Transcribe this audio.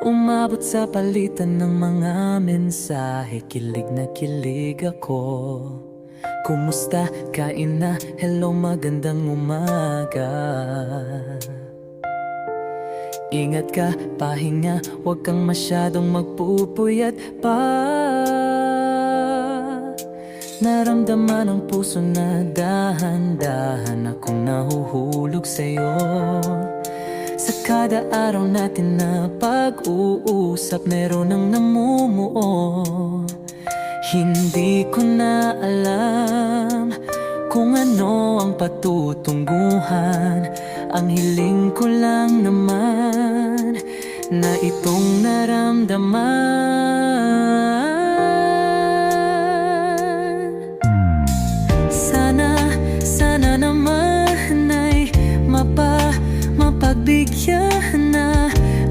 Umabot sa palitan ng mga mensahe, kilig na kilig ako. Kumusta? Kain na? Hello, magandang umaga. Ingat ka, pahinga, huwag kang masyadong magpupuyat pa. Naramdaman ng puso na dahan-dahan akong nahuhulog sa'yo. Sa kada araw natin na pag-uusap, meron ang namumuo. Hindi ko na alam kung ano ang patutunguhan. Ang hiling ko lang naman na itong naramdaman